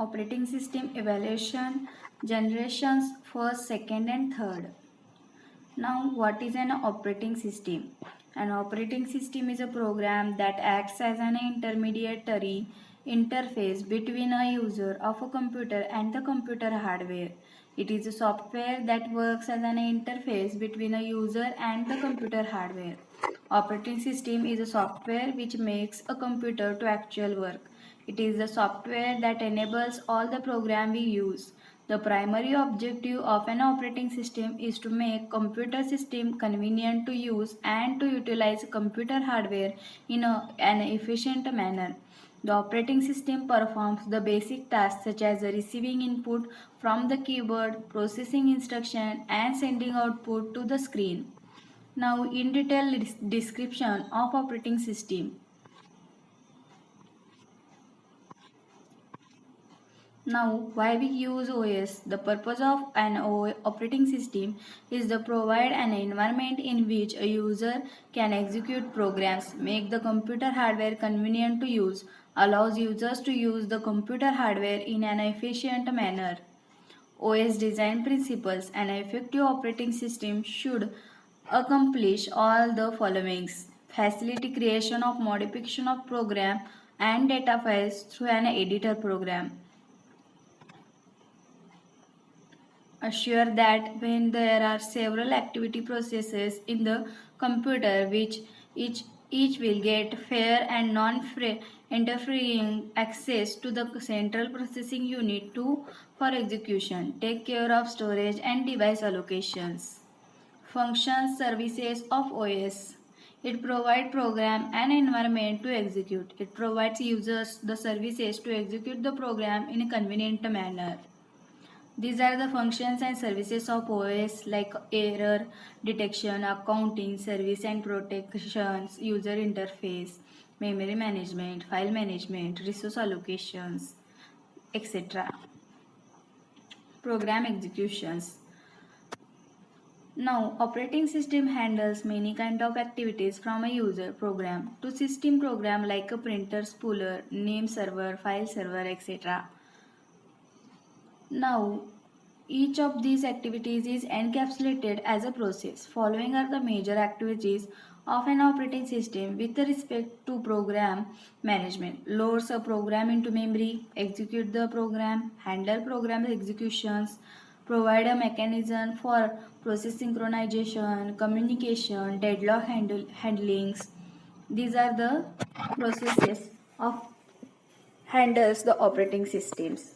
Operating system evaluation, generations first, second and third. Now, what is an operating system? An operating system is a program that acts as an intermediary interface between a user of a computer and the computer hardware. It is a software that works as an interface between a user and the computer hardware. Operating system is a software which makes a computer to actual work. It is the software that enables all the program we use. The primary objective of an operating system is to make computer system convenient to use and to utilize computer hardware in an efficient manner. The operating system performs the basic tasks such as receiving input from the keyboard, processing instruction and sending output to the screen. Now in detail description of operating system. Now, why we use OS? The purpose of an operating system is to provide an environment in which a user can execute programs, make the computer hardware convenient to use, allows users to use the computer hardware in an efficient manner. OS design principles: an effective operating system should accomplish all the followings: facility creation of modification of program and data files through an editor program, assure that when there are several activity processes in the computer which each will get fair and non-interfering access to the central processing unit to for execution, take care of storage and device allocations. Functions services of OS. It provides program and environment to execute. It provides users the services to execute the program in a convenient manner. These are the functions and services of OS like error detection, accounting, service and protections, user interface, memory management, file management, resource allocations, etc. Program executions. Now, operating system handles many kind of activities from a user program to system program like a printer, spooler, name server, file server, etc. Now, each of these activities is encapsulated as a process. Following are the major activities of an operating system with respect to program management: loads a program into memory, execute the program, handle program executions, provide a mechanism for process synchronization, communication, deadlock handlings. These are the processes of handles the operating systems.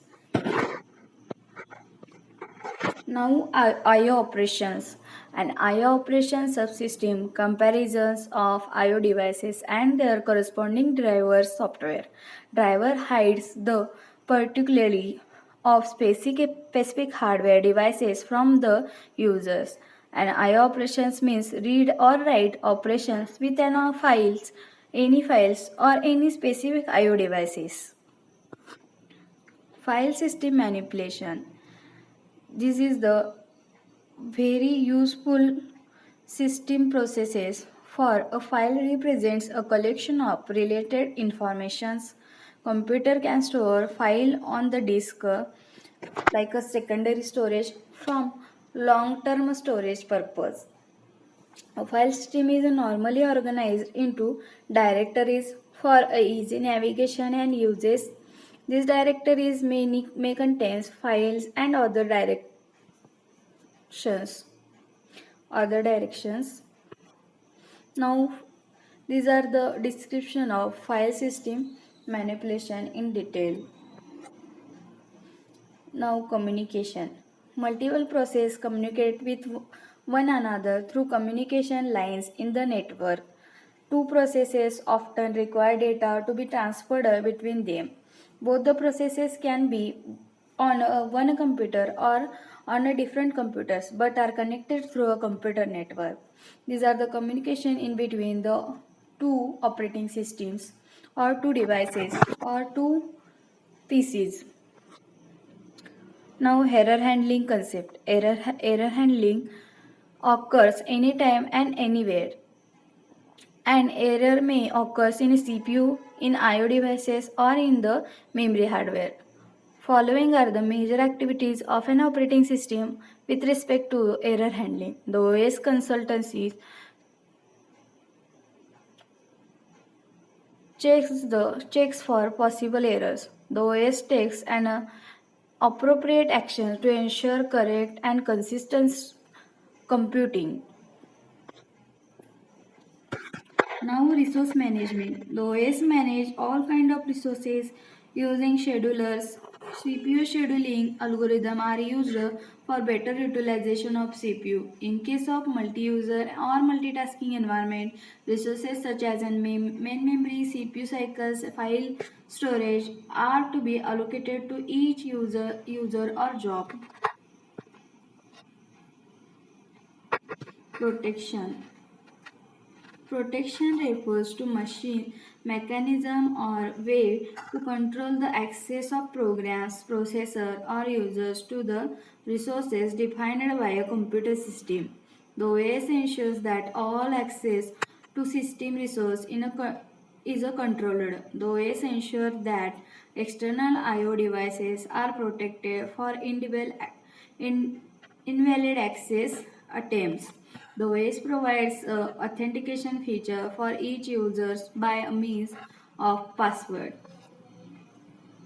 Now I/O operations. An I/O operation subsystem comparisons of I/O devices and their corresponding driver software. Driver hides the particularly of specific hardware devices from the users. An I/O operations means read or write operations with any files or any specific I/O devices. File system manipulation. This is the very useful system processes for a file represents a collection of related informations. Computer can store file on the disk like a secondary storage from long-term storage purpose. A file system is normally organized into directories for easy navigation and uses. These directories may contain files and other directions. Now, these are the description of file system manipulation in detail. Now, communication. Multiple processes communicate with one another through communication lines in the network. Two processes often require data to be transferred between them. Both the processes can be on one computer or on a different computers but are connected through a computer network. These are the communication in between the two operating systems or two devices or two PCs. Now, error handling concept. Error handling occurs anytime and anywhere. An error may occur in CPU, in I/O devices, or in the memory hardware. Following are the major activities of an operating system with respect to error handling. The OS consultancies checks for possible errors. The OS takes an appropriate action to ensure correct and consistent computing. Now resource management. The OS manage all kind of resources using schedulers. CPU scheduling algorithm are used for better utilization of CPU. In case of multi-user or multitasking environment, resources such as main memory, CPU cycles, file storage are to be allocated to each user or job. Protection. Protection refers to machine, mechanism or way to control the access of programs, processor or users to the resources defined by a computer system. The OS ensures that all access to system resource is a controlled. The OS ensures that external I/O devices are protected for in, invalid access attempts. The OS provides a authentication feature for each user by a means of password.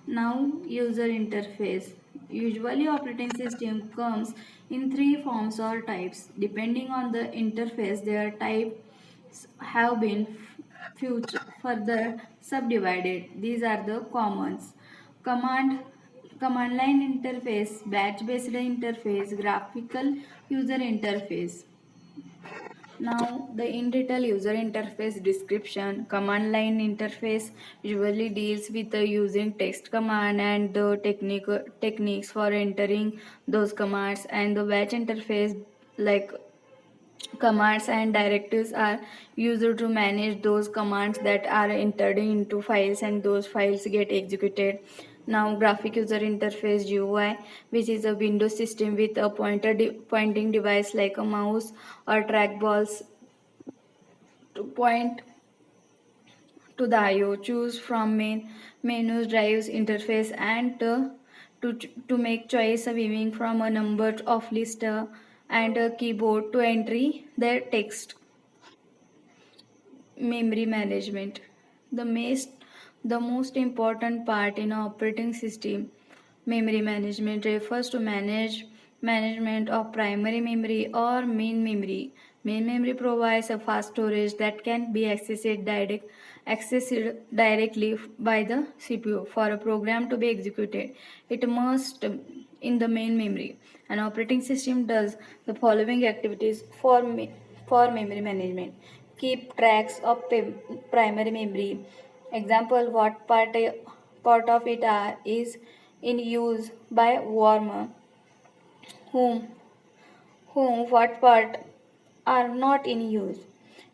Now user interface. Usually operating system comes in three forms or types. Depending on the interface, their types have been further subdivided. These are the commons. Command command line interface, batch based interface, graphical user interface. Now, the in detail user interface description. Command line interface usually deals with the using text command and the techniques for entering those commands, and the batch interface, like commands and directives, are used to manage those commands that are entered into files and those files get executed. Now, graphic user interface GUI, which is a Windows system with a pointing device like a mouse or trackballs to point to the I/O. Choose from menus, drives, interface, and to make choice of viewing from a number of list and a keyboard to entry the text. Memory management. The most the most important part in an operating system. Memory management refers to management of primary memory or main memory. Main memory provides a fast storage that can be accessed directly by the CPU. For a program to be executed, it must in the main memory. An operating system does the following activities for memory management. Keep tracks of primary memory. Example, what part of it is in use by whom, what part are not in use.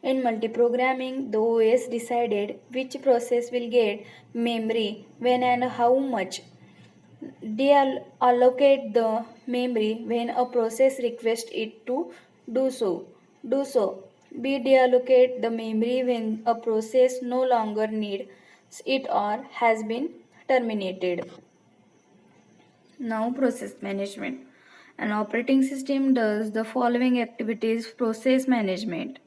In multiprogramming, the OS decided which process will get memory when and how much. Deallocate the memory when a process requests it to do so. Do so. Deallocate the memory when a process no longer needs it or has been terminated. Now, process management. An operating system does the following activities: process management.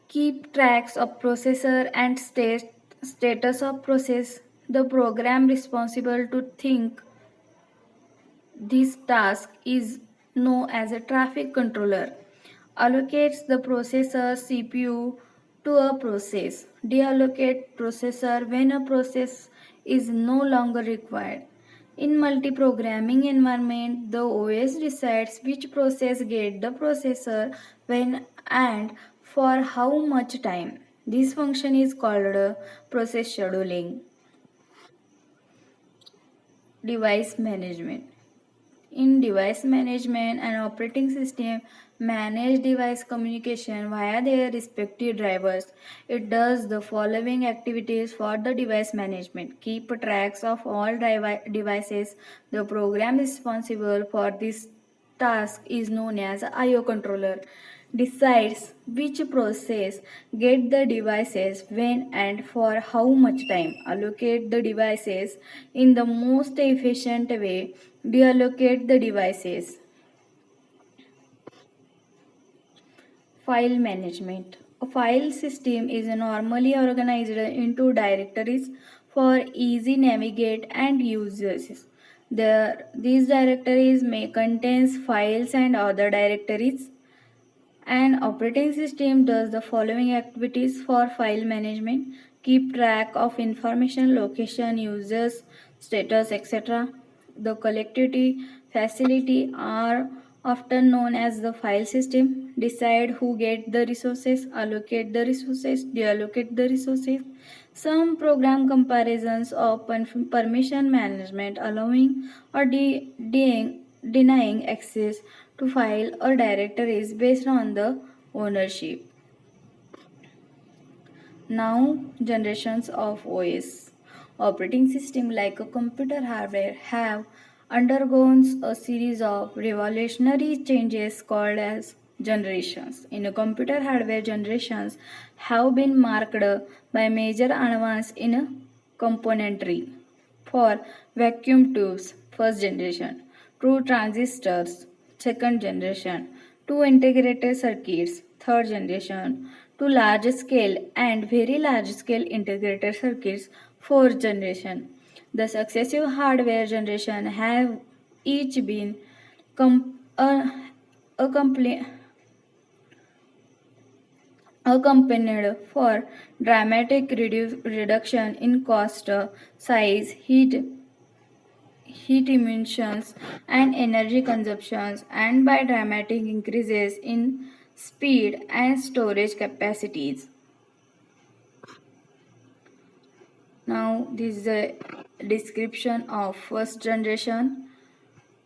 Keep tracks of processor and status of process. The program responsible to think this task is known as a traffic controller. Allocates the processor CPU to a process. Deallocate processor when a process is no longer required. In multiprogramming environment, the OS decides which process get the processor when and for how much time. This function is called process scheduling. Device management. In device management, an operating system manage device communication via their respective drivers. It does the following activities for the device management. Keep tracks of all devices. The program responsible for this task is known as IO controller. decides which process get the devices when and for how much time, allocate the devices in the most efficient way, deallocate the devices. File management. A file system is normally organized into directories for easy navigate and uses. These directories may contain files and other directories. An operating system does the following activities for file management: keep track of information, location, users, status, etc. The collectivity facility are often known as the file system. Decide who get the resources, allocate the resources, deallocate the resources. Some program comparisons of permission management, allowing or denying access to file or directories based on the ownership. Now, generations of OS. Operating systems like a computer hardware have undergone a series of revolutionary changes called as generations. In a computer hardware, generations have been marked by major advances in componentry. For vacuum tubes, first generation, two transistors, second generation, two integrated circuits, third generation, two large scale and very large scale integrated circuits, fourth generation. The successive hardware generation have each been com- uh, accompli- accompanied for dramatic reduction in cost, size, heat emissions and energy consumptions, and by dramatic increases in speed and storage capacities. Now this is a description of first generation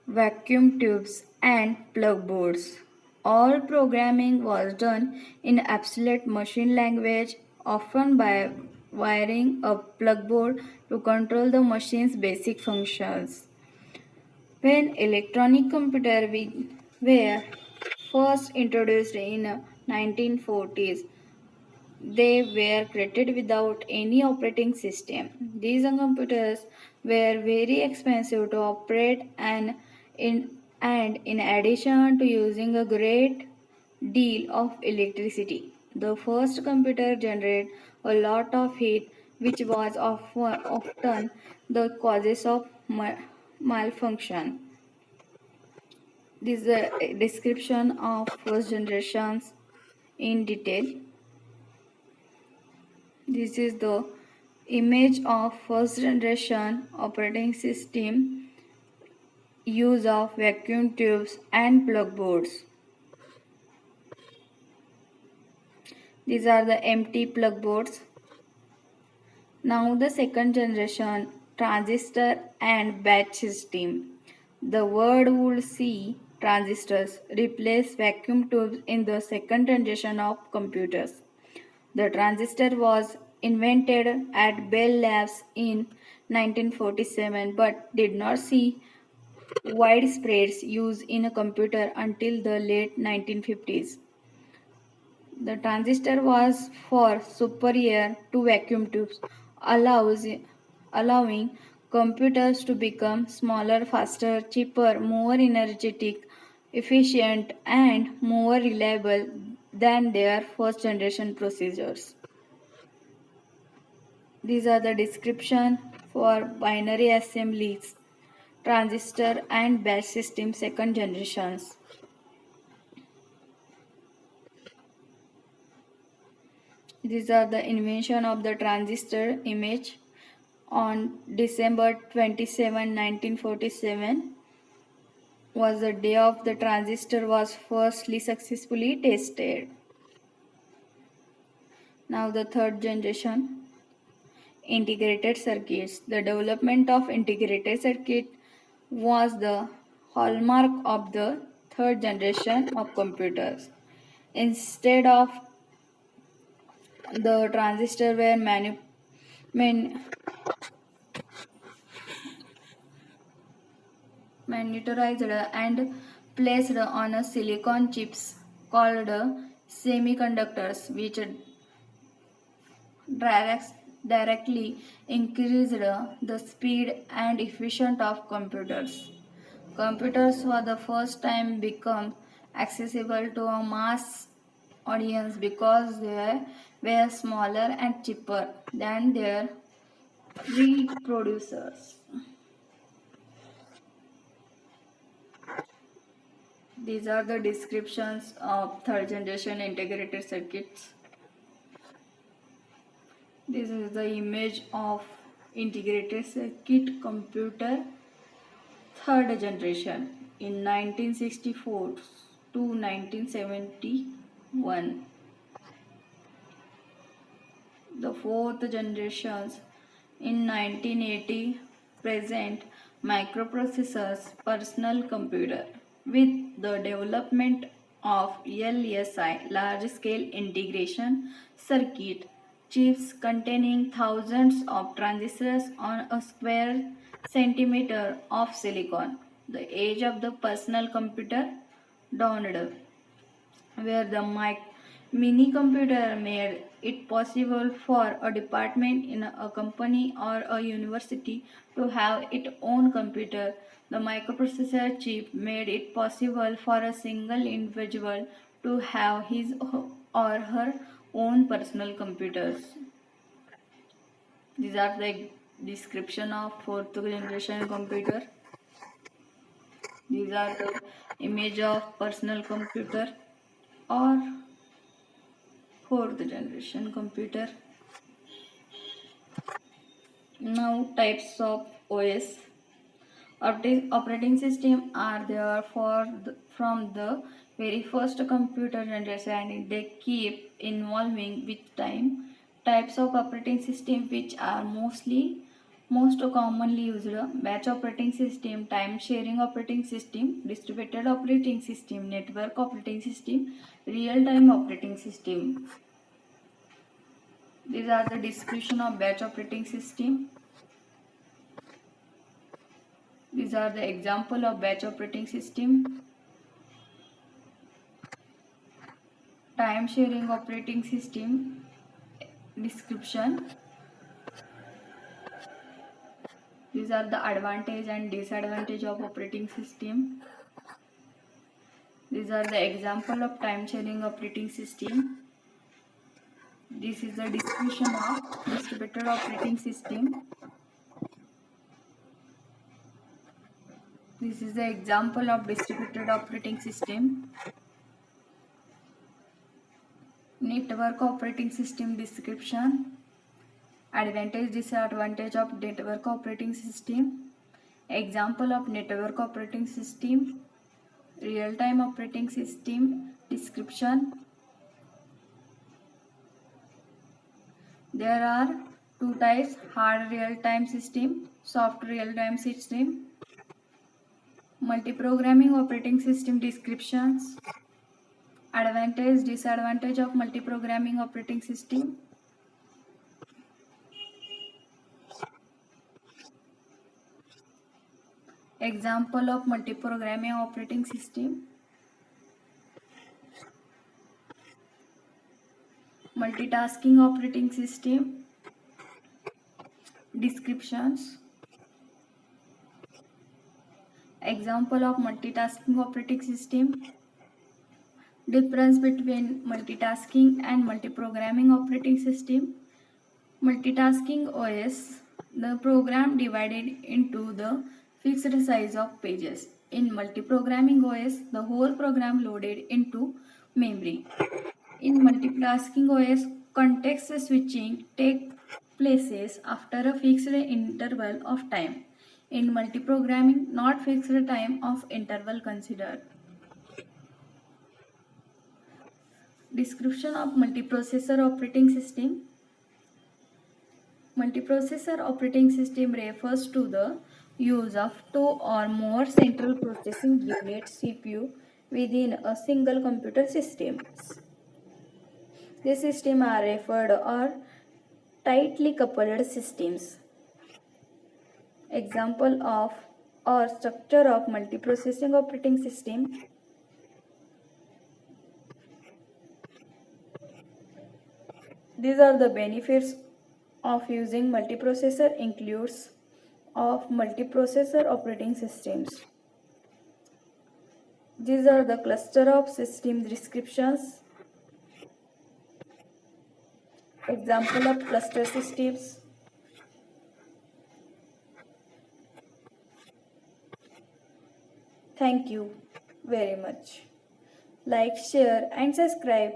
vacuum tubes and plug boards. All programming was done in absolute machine language, often by wiring a plug board to control the machine's basic functions. When electronic computers were first introduced in 1940s, they were created without any operating system. These computers were very expensive to operate and in addition to using a great deal of electricity. The first computer generated a lot of heat which was often the causes of malfunction. This is a description of first generations in detail. This is the image of first generation operating system use of vacuum tubes and plug boards. These are the empty plug boards. Now the second generation transistor and batch system. The world would see transistors replace vacuum tubes in the second generation of computers. The transistor was invented at Bell Labs in 1947 but did not see widespread use in a computer until the late 1950s. The transistor was far superior to vacuum tubes, allows, allowing computers to become smaller, faster, cheaper, more energetic, efficient, and more reliable than their first generation processors. These are the description for binary assemblies, transistor and batch system second generations. These are the invention of the transistor image on December 27, 1947 was the day of the transistor was firstly successfully tested. Now the third generation integrated circuits. The development of integrated circuit was the hallmark of the third generation of computers. Instead of the transistor were man, miniaturized and placed on a silicon chips called semiconductors, which directly increased the speed and efficiency of computers. Computers for the first time become accessible to a mass audience because they were smaller and cheaper than their reproducers. These are the descriptions of third generation integrated circuits. This is the image of integrated circuit computer third generation in 1964 to 1971. The fourth generations in 1980 present microprocessors personal computer with the development of LSI large scale integration circuit chips containing thousands of transistors on a square centimeter of silicon. The age of the personal computer dawned where the mini computer made it possible for a department in a company or a university to have its own computer. The microprocessor chip made it possible for a single individual to have his or her own personal computers. These are the description of fourth generation computer. These are the image of personal computer or fourth generation computer. Now types of OS. Operating system are there from the very first computer generation and they keep evolving with time. Types of operating system which are most commonly used: batch operating system, time sharing operating system, distributed operating system, network operating system, real time operating system. These are the description of batch operating system. These are the example of batch operating system. Time sharing operating system description. These are the advantage and disadvantage of operating system. These are the example of time sharing operating system. This is the description of distributed operating system. This is the example of distributed operating system. Network operating system description. Advantage, disadvantage of network operating system. Example of network operating system. Real-time operating system description. There are two types: hard real-time system, soft real-time system. Multiprogramming operating system descriptions. Advantage, disadvantage of multiprogramming operating system. Example of multiprogramming operating system. Multitasking operating system descriptions. Example of multitasking operating system. Difference between multitasking and multiprogramming operating system. Multitasking OS, the program divided into the fixed size of pages. In multiprogramming OS, the whole program loaded into memory. In multitasking OS, context switching takes places after a fixed interval of time. In multiprogramming, not fixed time of interval considered. Description of multiprocessor operating system. Multiprocessor operating system refers to the use of two or more central processing units CPU within a single computer system. These systems are referred or tightly coupled systems. Example of or structure of multiprocessing operating system. These are the benefits of using multiprocessor includes of multiprocessor operating systems. These are the cluster of system descriptions. Example of cluster systems. Thank you very much. Like, share and subscribe.